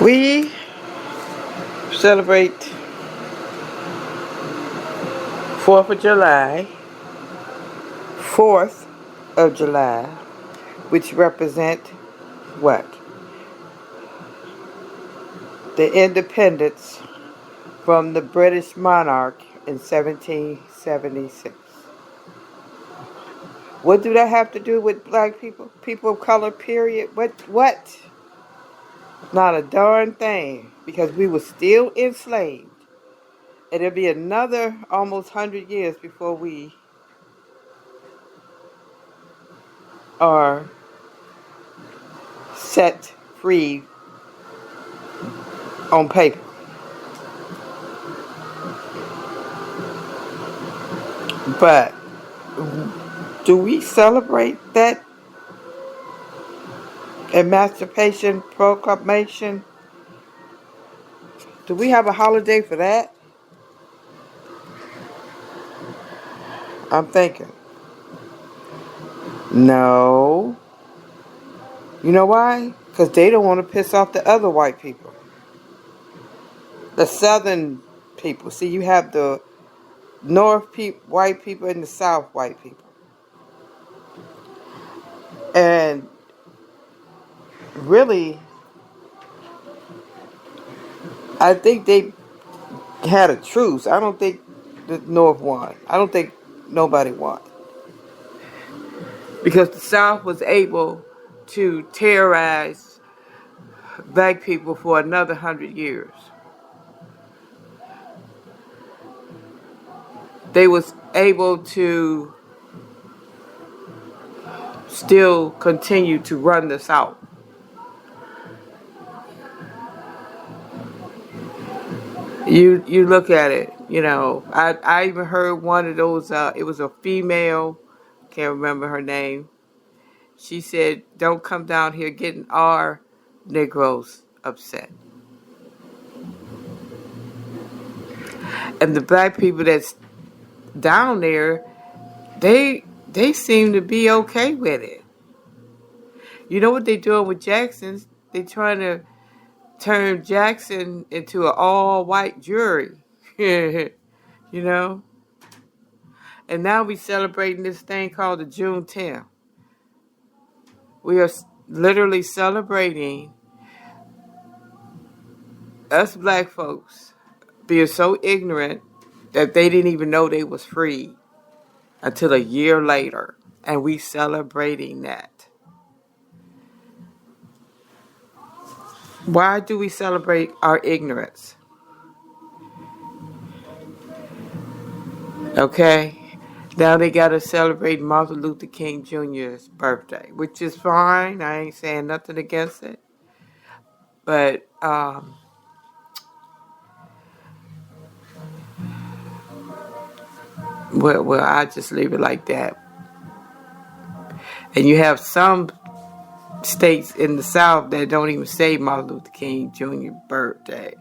We celebrate 4th of July, 4th of July, which represent what? The independence from the British monarch in 1776. What do that have to do with black people? People of color, period? What? Not a darn thing, because we were still enslaved. And it'll be another almost 100 years before we are set free on paper. But do we celebrate that Emancipation Proclamation? Do we have a holiday for that? I'm thinking. No. You know why? Because they don't want to piss off the other white people. The southern people. See, you have the north white people and the south white people. And really, I think they had a truce. I don't think the north won. I don't think nobody won. Because the south was able to terrorize black people for another 100 years. They was able to still continue to run the South. You look at it, I even heard one of those, it was a female, can't remember her name. She said, don't come down here getting our Negroes upset. And the black people that's down there, they seem to be okay with it. You know what they doing with Jackson's? They trying to turn Jackson into an all-white jury. And now we celebrating this thing called the Juneteenth. We are literally celebrating us black folks being so ignorant that they didn't even know they was free until a year later. And we celebrating that. Why do we celebrate our ignorance? Okay? Now they got to celebrate Martin Luther King Jr.'s birthday, which is fine. I ain't saying nothing against it. But, well, I just leave it like that. And you have some states in the South that don't even say Martin Luther King Jr. birthday.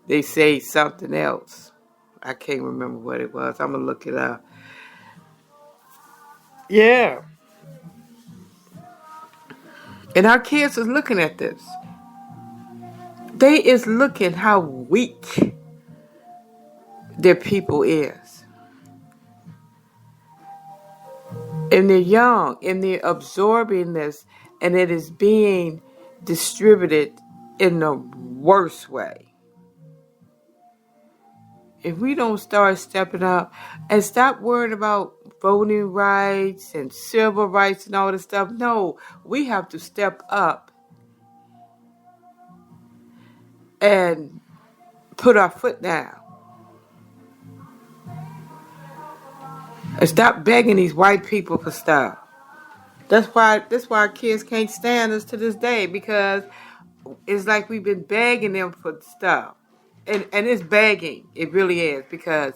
They say something else. I can't remember what it was. I'm going to look it up. Yeah. And our kids is looking at this. They is looking how weak their people is. And they're young, and they're absorbing this, and it is being distributed in the worst way. If we don't start stepping up and stop worrying about voting rights and civil rights and all this stuff, no, we have to step up and put our foot down. And stop begging these white people for stuff. That's why our kids can't stand us to this day, because it's like we've been begging them for stuff. And it's begging. It really is, because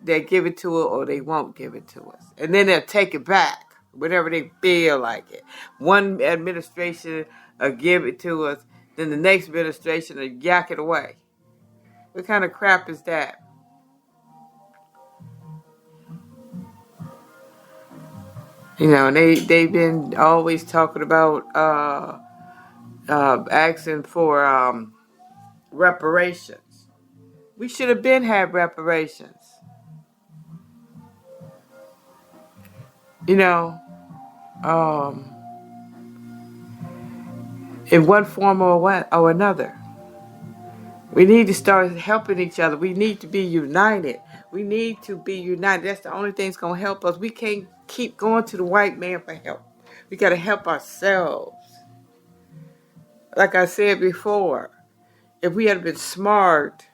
they'll give it to us or they won't give it to us. And then they'll take it back whenever they feel like it. One administration will give it to us, then the next administration will yak it away. What kind of crap is that? And they've been always talking about asking for reparations. We should have been had reparations. You know, um, in one form or another. We need to start helping each other. We need to be united. We need to be united. That's the only thing that's going to help us. We can't keep going to the white man for help. We got to help ourselves. Like I said before, if we had been smart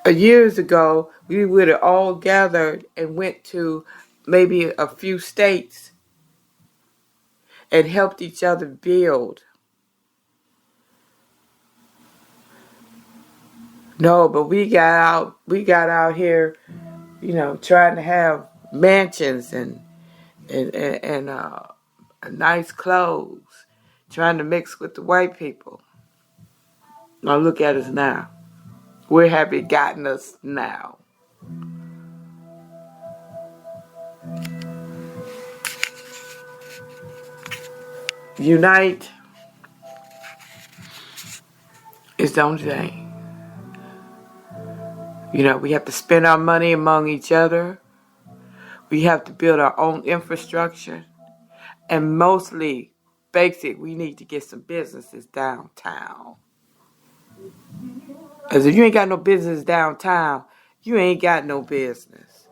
years ago, we would have all gathered and went to maybe a few states and helped each other build. No, but we got out here, trying to have mansions and nice clothes, trying to mix with the white people. Now look at us now. Where have it gotten us now? Unite is the only thing. We have to spend our money among each other. We have to build our own infrastructure. And mostly, basic, we need to get some businesses downtown. Because if you ain't got no business downtown, you ain't got no business.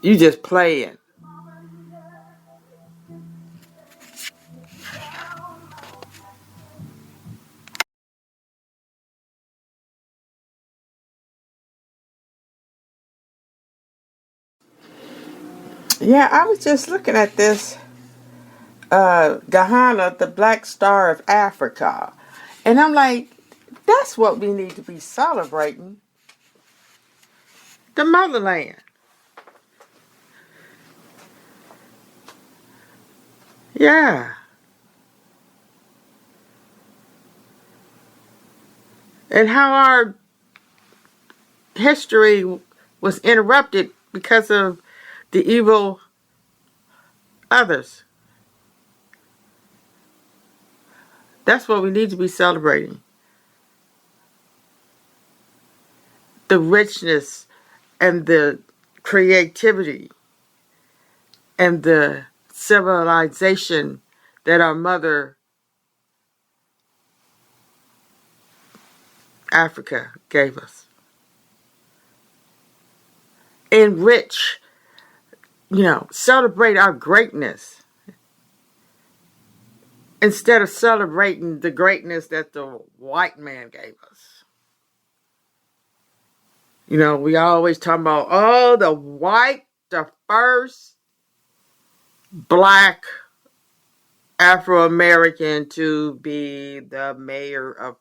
You just playing. Yeah, I was just looking at this Ghana, the Black Star of Africa. And I'm like, that's what we need to be celebrating. The motherland. Yeah. And how our history was interrupted because of the evil others. That's what we need to be celebrating. The richness and the creativity and the civilization that our mother Africa gave us. Enrich, celebrate our greatness instead of celebrating the greatness that the white man gave us. We always talk about, the first black Afro-American to be the mayor of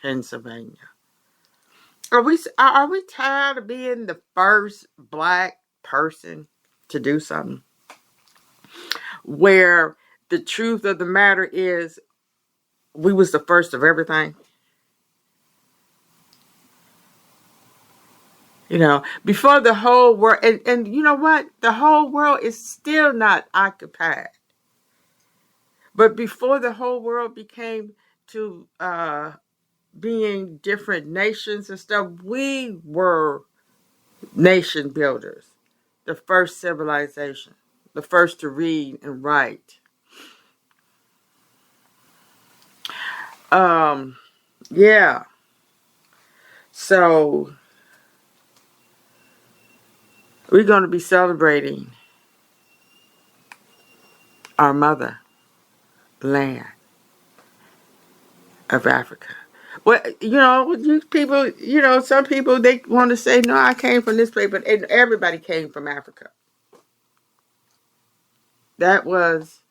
Pennsylvania. Are we tired of being the first black person to do something? Where the truth of the matter is, we was the first of everything. Before the whole world, and you know what? The whole world is still not occupied. But before the whole world became to being different nations and stuff, we were nation builders. The first civilization. The first to read and write. Yeah. So we're going to be celebrating our mother land of Africa. Well, you people, some people, they want to say, no, I came from this place, but everybody came from Africa. That was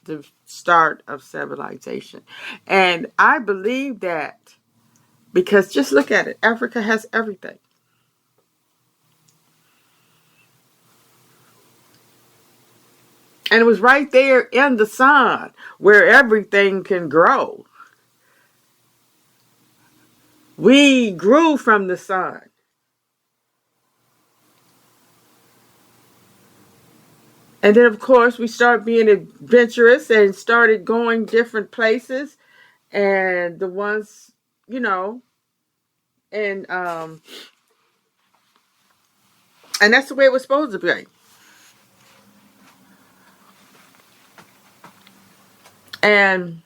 the start of civilization. And I believe that because just look at it. Africa has everything. And it was right there in the sun where everything can grow. We grew from the sun. And then, of course, we started being adventurous and started going different places. And the ones, you know, and um, and that's the way it was supposed to be. And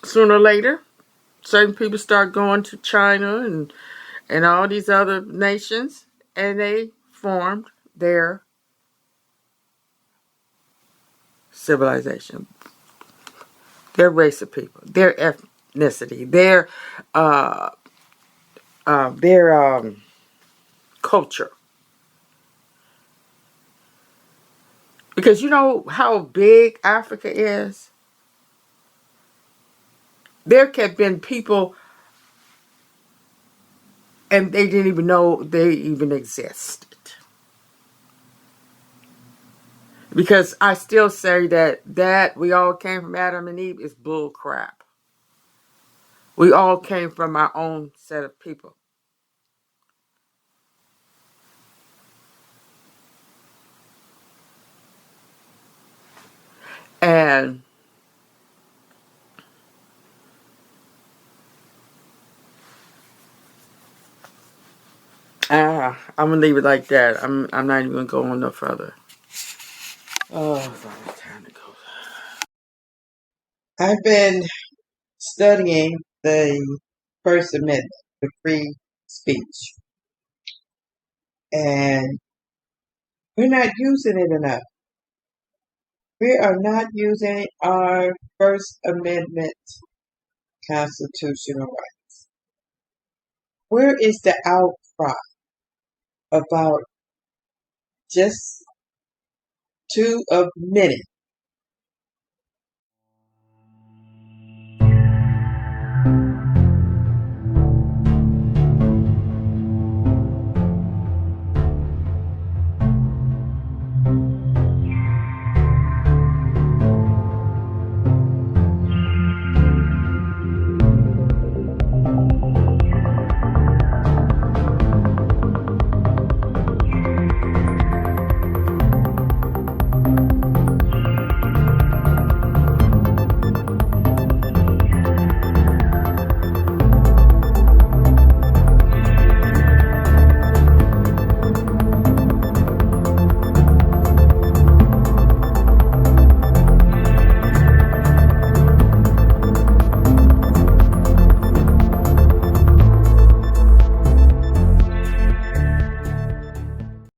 sooner or later, certain people start going to China and all these other nations, and they formed their civilization, their race of people, their ethnicity, uh, their culture. Because you know how big Africa is. There have been people, and they didn't even know they even existed. Because I still say that we all came from Adam and Eve is bull crap. We all came from our own set of people. And I'm gonna leave it like that. I'm not even gonna go on no further. Oh, it's almost time to go. I've been studying the First Amendment, the free speech, and we're not using it enough. We are not using our First Amendment constitutional right. Where is the outcry about just 2 of many